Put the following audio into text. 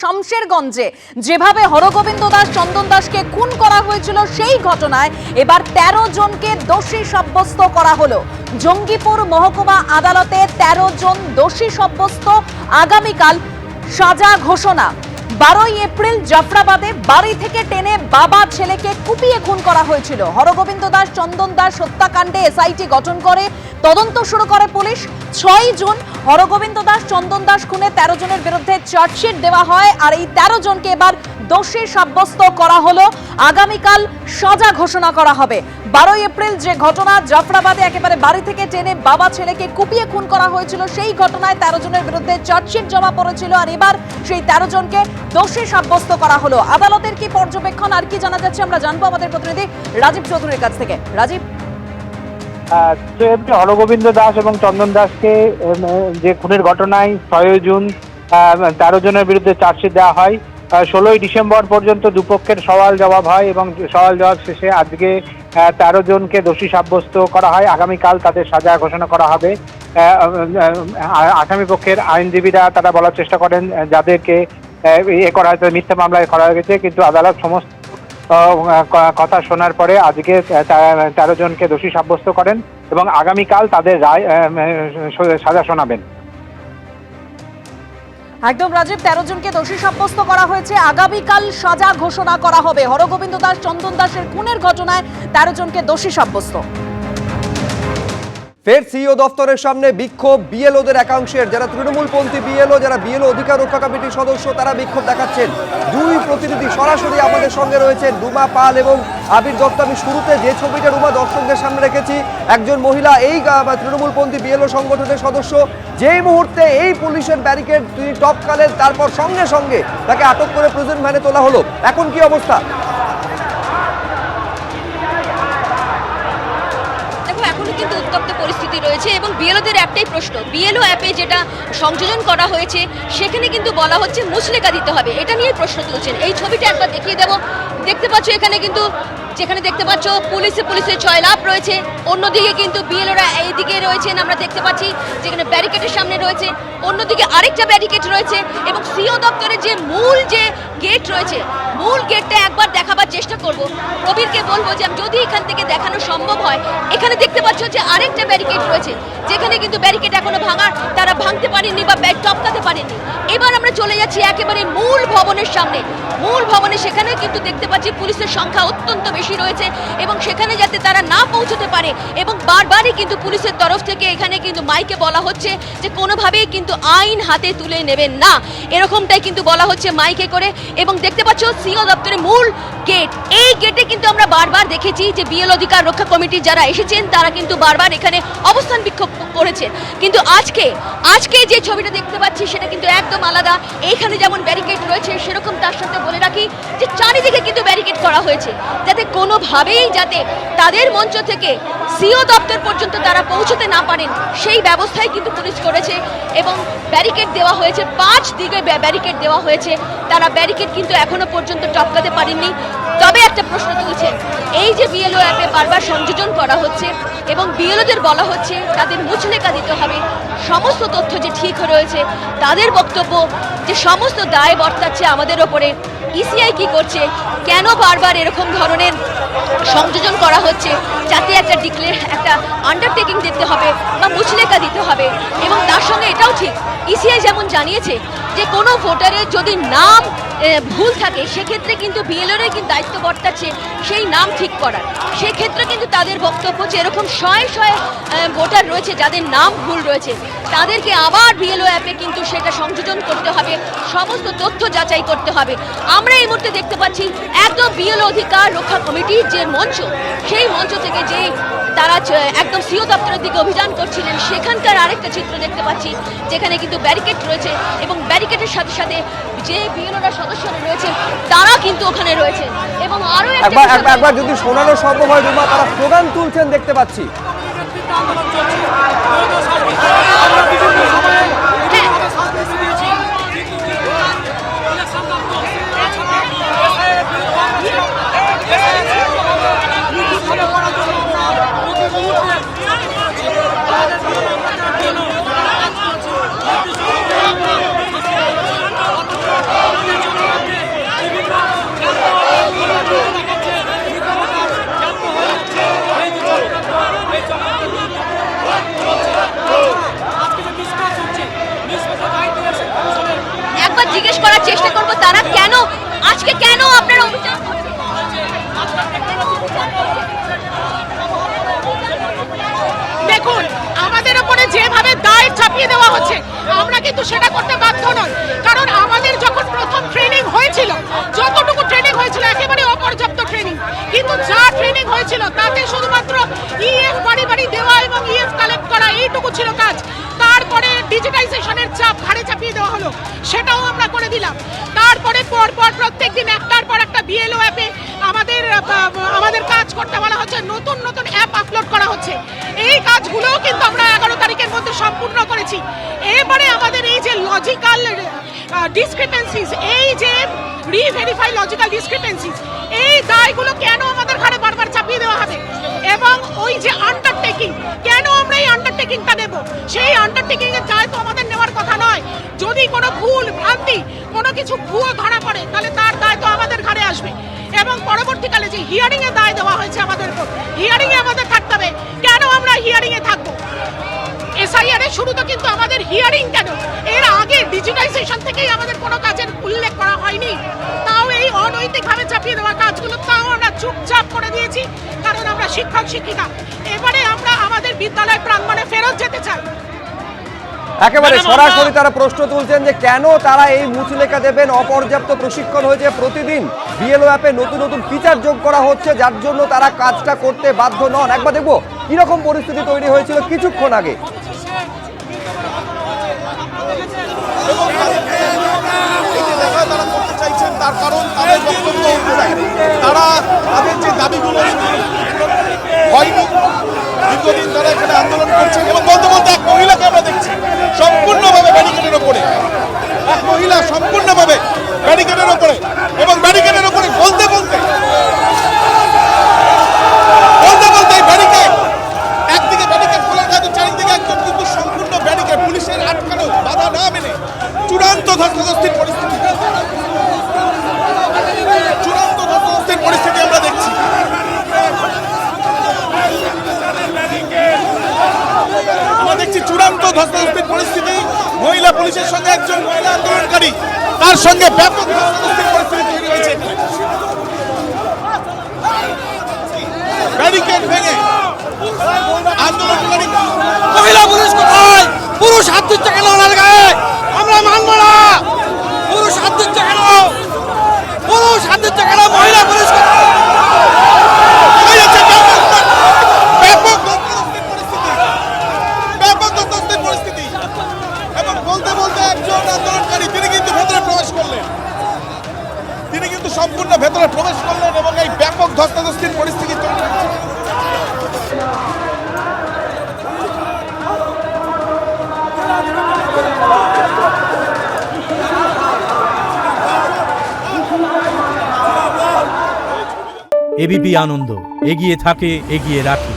শামশেরগঞ্জে যেভাবে হরগোবিন্দ দাস চন্দন দাসকে খুন করা হয়েছিল সেই ঘটনায় এবার ১৩ জনকে দোষী সাব্যস্ত করা হলো। জঙ্গিপুর মহকুমা আদালতে ১৩ জন দোষী সাব্যস্ত। আগামীকাল সাজা ঘোষণা। ১২ এপ্রিল জাফরাবাদে বাড়ি থেকে টেনে বাবা ছেলেকে কুপিয়ে খুন করা হয়েছিল। হরগোবিন্দ দাস চন্দন দাস হত্যাকাণ্ডে এসআইটি গঠন করে তদন্ত শুরু করে পুলিশ। ৬ জুন হরগোবিন্দ দাস চন্দন দাস খুনে ১৩ জনের বিরুদ্ধে চার্জশিট দেওয়া হয় আর এই ১৩ জনকে এবার দোষী সাব্যস্ত করা হলো। আগামীকাল সাজা ঘোষণা করা হবে। ১২ এপ্রিল যে ঘটনা জাফরাবাদে একেবারে বাড়ি থেকে টেনে বাবা ছেলেকে কুপিয়ে খুন করা হয়েছিল সেই ঘটনায় ১৩ জনের বিরুদ্ধে চার্জশিট জমা পড়েছিল আর এবার সেই ১৩ জনকে দোষী সাব্যস্ত করা হলো। আদালতের কি পর্যবেক্ষণ আর কি জানা যাচ্ছে আমরা জানবো আমাদের প্রতিনিধি রাজীব চৌধুরীর কাছ থেকে। রাজীব, হরগোবিন্দ দাস এবং চন্দন দাসকে যে খুনের ঘটনায় ৬ জুন ১৩ জনের বিরুদ্ধে চার্জশিট দেওয়া হয়। ১৬ই ডিসেম্বর পর্যন্ত দুপক্ষের সওয়াল জবাব হয় এবং সওয়াল জবাব শেষে আজকে ১৩ জনকে দোষী সাব্যস্ত করা হয়। আগামীকাল তাদের সাজা ঘোষণা করা হবে। আসামি পক্ষের আইনজীবীরা তারা বলার চেষ্টা করেন যাদেরকে করা হয়েছে মিথ্যা মামলায় করা হয়েছে, কিন্তু আদালত সমস্ত কথা শোনার পরে আজকে ১৩ জনকে দোষী সাব্যস্ত করেন এবং আগামীকাল তাদের রায় সাজা শোনাবেন। একদম রাজীব, ১৩ জনকে দোষী সাব্যস্ত করা হয়েছে। আগামীকাল সাজা ঘোষণা করা হবে। হরগোবিন্দ দাস চন্দন দাসের খুনের ঘটনায় ১৩ জনকে দোষী সাব্যস্ত। ফের সিইও দফতরের সামনে বিক্ষোভ বিএলওদের একাংশের। যারা তৃণমূলপন্থী বিএলও, যারা বিএলও অধিকার রক্ষা কমিটির সদস্য, তারা বিক্ষোভ দেখাচ্ছেন। দুই প্রতিনিধি সরাসরি আমাদের সঙ্গে রয়েছেন, রুমা পাল এবং আবির দত্ত। আমি শুরুতে যে ছবিটা রুমা দর্শকদের সামনে রেখেছি, একজন মহিলা এই তৃণমূলপন্থী বিএলও সংগঠনের সদস্য, যেই মুহূর্তে এই পুলিশের ব্যারিকেড তিনি টপকালেন, তারপর সঙ্গে সঙ্গে তাকে আটক করে প্রিজন ভ্যানে তোলা হলো। এখন কি অবস্থা? কিন্তু উত্তপ্ত পরিস্থিতি রয়েছে এবং বিএলওদের একটাই প্রশ্ন, বিএলও অ্যাপে যেটা সংযোজন করা হয়েছে সেখানে কিন্তু বলা হচ্ছে মুচলেকা দিতে হবে, এটা নিয়ে প্রশ্ন তুলছেন। এই ছবিটা একবার দেখিয়ে দেব। দেখতে পাচ্ছ এখানে কিন্তু যেখানে দেখতে পাচ্ছ পুলিশের জয়লাভ রয়েছে, অন্যদিকে কিন্তু বিএলওরা এইদিকে রয়েছেন আমরা দেখতে পাচ্ছি, যেখানে ব্যারিকেডের সামনে রয়েছে, অন্যদিকে আরেকটা ব্যারিকেড রয়েছে এবং সিও দপ্তরের যে মূল যে গেট রয়েছে, মূল গেটটা একবার দেখাবার চেষ্টা করব। প্রবীরকে বলবো যে যদি এখান থেকে দেখানো সম্ভব হয়। এখানে দেখতে পাচ্ছ যে আরেকটা ব্যারিকেড রয়েছে, যেখানে কিন্তু ব্যারিকেড এখনো তারা ভাঙতে পারেননি বা টপকাতে পারেননি। এবার আমরা চলে যাচ্ছি একেবারে মূল ভবনের সামনে। মূল ভবনে সেখানে কিন্তু দেখতে পাচ্ছি পুলিশের সংখ্যা অত্যন্ত বেশি রয়েছে এবং সেখানে যাতে তারা না পৌঁছতে পারে এবং বারবারই কিন্তু পুলিশের তরফ থেকে এখানে কিন্তু মাইকে বলা হচ্ছে যে কোনোভাবেই কিন্তু আইন হাতে তুলে নেবেন না, এরকমটাই কিন্তু বলা হচ্ছে মাইকে করে। এবং দেখতে পাচ্ছ সিও দপ্তরের মূল গেট, এই গেটে কিন্তু আমরা বারবার দেখেছি যে বিএল অধিকার রক্ষা কমিটির যারা এসেছেন তারা কিন্তু বারবার এখানে অবস্থান বিক্ষোভ করেছেন। কিন্তু আজকে যে ছবিটা দেখতে পাচ্ছি সেটা কিন্তু একদম আলাদা। এইখানে যেমন ব্যারিকেড রয়েছে সেরকম তার সাথে বলে রাখি যে চারিদিকে কিন্তু ব্যারিকেড করা হয়েছে যাতে কোনোভাবেই যাতে তাদের মঞ্চ থেকে সিও দপ্তর পর্যন্ত তারা পৌঁছতে না পারেন সেই ব্যবস্থাই কিন্তু পুলিশ করেছে এবং ব্যারিকেড দেওয়া হয়েছে, 5 দিকে ব্যারিকেড দেওয়া হয়েছে। তারা ব্যারিকেড কিন্তু এখনো পর্যন্ত টপকাতে পারেননি। তবে একটা প্রশ্ন তুলছেন, এই যে বিএলও অ্যাপে বারবার সংযোজন করা হচ্ছে এবং বিএলওদের বলা হচ্ছে তাদের মুচলেকা দিতে হবে, সমস্ত তথ্য যে ঠিক রয়েছে, তাদের বক্তব্য যে সমস্ত দায় বর্তাচ্ছে আমাদের ওপরে। ইসিআই কি করছে, কেন বারবার এরকম ধরনের সংযোজন করা হচ্ছে, যাতে একটা আন্ডারটেকিং দিতে হবে বা মুচলেকা দিতে হবে। এবং তার সঙ্গে এটাও ঠিক, ইসিআই যেমন জানিয়েছে যে কোনো ভোটারের যদি নাম ভুল থাকে সেক্ষেত্রে কিন্তু বিএলওর কিন্তু দায়িত্ব বর্তাচ্ছে সেই নাম ঠিক করার। সেক্ষেত্রে কিন্তু তাদের বক্তব্য যে এরকম শয়ে ভোটার রয়েছে যাদের নাম ভুল রয়েছে, তাদেরকে আবার বিএলও অ্যাপে কিন্তু সেটা সংযোজন করতে হবে, সমস্ত তথ্য যাচাই করতে হবে। আমরা এই মুহূর্তে দেখতে পাচ্ছি একদম বিএলও অধিকার রক্ষা কমিটির যে মঞ্চ, সেই মঞ্চ থেকে যে তারা একদম সিও দপ্তরের দিকে অভিযান করছিলেন, সেখানকার আরেকটা চিত্র দেখতে পাচ্ছি যেখানে কিন্তু ব্যারিকেড রয়েছে এবং ব্যারিকেডের সাথে সাথে যে বিএলওরা সদস্যরা রয়েছে তারা কিন্তু ওখানে রয়েছে। এবং আরো একবার যদি শোনানো সম্ভব হয় রুমা, তারা স্লোগান তুলছেন দেখতে পাচ্ছি। করার চেষ্টা করব তারা কেন আজকে কেন আপনারা অভিযান করছেন? দেখুন, আমাদের উপরে যেভাবে দায় চাপিয়ে দেওয়া হচ্ছে আমরা কিন্তু সেটা করতে বাধ্য নই, কারণ আমাদের যখন প্রথম ট্রেনিং হয়েছিল, যতটুকু ট্রেনিং হয়েছিল একেবারে অপর্যাপ্ত ট্রেনিং, কিন্তু যা ট্রেনিং হয়েছিল তাতে শুধুমাত্র ইএফ বাড়ি বাড়ি দেওয়া এবং ইএফ কালেক্ট করা এইটুকু ছিল কাজ। তারপরে ডিজিটাইজেশনের চাপ ঘাড়ে চাপিয়ে দেওয়া হলো, সেটাও আমরা করে দিলাম। তারপরে পরপর প্রত্যেকদিন একটার পর একটা বিএলও অ্যাপে আমাদের কাজ করতে বলা হচ্ছে, নতুন নতুন অ্যাপ আপলোড করা হচ্ছে। এই কাজগুলোও কিন্তু আমরা 11 তারিখের মধ্যে সম্পূর্ণ করেছি। এবারে আমাদের এই যে লজিক্যাল ডিসক্রিপেন্সিস, এই যে রিভেরিফাই লজিক্যাল ডিসক্রিপেন্সিস, এই দায়গুলো কেন আমাদের ঘাড়ে বারবার চাপিয়ে দেওয়া হবে? এবং ওই যে আন্ডারটেকিং, কেন আমরা এই আন্ডারটেকিংটা নেব? সেই আন্ডারটেকিং এর দায় তো আমাদের নেওয়ার কথা নয়। যদি কোনো ভুল ভ্রান্তি, কোনো কিছু ভুয়ো ধরা পড়ে, তাহলে তার দায় তো আমাদের ঘাড়ে আসবে। এবং পরবর্তীকালে যে হিয়ারিং এর দায় দেওয়া হয়েছে আমাদের উপর, হিয়ারিং এ আমাদের থাকতে হবে। কেন আমরা হিয়ারিং এ থাকবো? এসআইআর এর শুরু তো কিন্তু আমাদের হিয়ারিং কেন? এর আগে ডিজিটাইজেশন থেকেই আমাদের কোনো কাজের উল্লেখ করা হয়নি। তাও এই অনৈতিকভাবে চাপিয়ে দেওয়া কাজগুলো তাও আমরা চুপচাপ করে দিয়েছি, কারণ আমরা শিক্ষক শিক্ষিকা। এবারে আমরা আমাদের বিদ্যালয় প্রাঙ্গণে ফেরত যেতে চাই। একেবারে সরাসরি তারা প্রশ্ন তুলছেন যে কেন তারা এই মুচলেখা দেবেন? অপর্যাপ্ত প্রশিক্ষণ হয়েছে, প্রতিদিন বিএলও অ্যাপে নতুন নতুন ফিচার যোগ করা হচ্ছে, যার জন্য তারা কাজটা করতে বাধ্য নন। একবার দেখবো কিরকম পরিস্থিতি তৈরি হয়েছিল কিছুক্ষণ আগে। তারা করতে চাইছেন তার কারণ তাদের বক্তব্য অনুযায়ী তারা তাদের যে দাবিগুলো হয়নি, দীর্ঘদিন তারা এখানে আন্দোলন করছেন এবং বলতে বলতে এক মহিলাকে আমরা দেখছি সম্পূর্ণভাবে ব্যারিকেডের ওপরে, এক মহিলা সম্পূর্ণভাবে ব্যারিকেডের ওপরে, এবং ব্যারিকেডের ওপরে বলতে বলতে ব্যারিকেড, একদিকে ব্যারিকেড খোলার কাজে চারিদিকে একজন কিন্তু সম্পূর্ণ ব্যারিকেড, পুলিশের আটকানো বাধা না মেনে চূড়ান্ত ধস্তাধস্তির পরিস্থিতি, চূড়ান্ত ধস্তাধস্তির পরিস্থিতি আমরা দেখছি। আমরা দেখছি চূড়ান্ত ধস্তাধস্তির পরিস্থিতি। মহিলা পুলিশের সঙ্গে একজন মহিলা আন্দোলনকারী, তার সঙ্গে ব্যাপক ধস্তাধস্তির পরিস্থিতি তৈরি হয়েছে। ব্যারিকেড ভেঙে আন্দোলনকারী মহিলা পুলিশ কোথায়? পুরুষ হাত দিচ্ছে কেন ওনার গায়ে? আমরা মানব না। পুরুষ হাত দিচ্ছে কেন? পুরুষ হাত দিচ্ছে কেন? মহিলা পুলিশ কোথায়? ব্যাপক ধস্তাধস্তির পরিস্থিতি। এবং বলতে বলতে একজন আন্দোলনকারী তিনি কিন্তু ভেতরে প্রবেশ করলেন, তিনি কিন্তু সম্পূর্ণ ভেতরে প্রবেশ করলেন এবং এই ব্যাপক ধস্তাধস্তির পরিস্থিতি তৈরি হচ্ছে। এবিপি আনন্দ, এগিয়ে থাকে, এগিয়ে রাখে।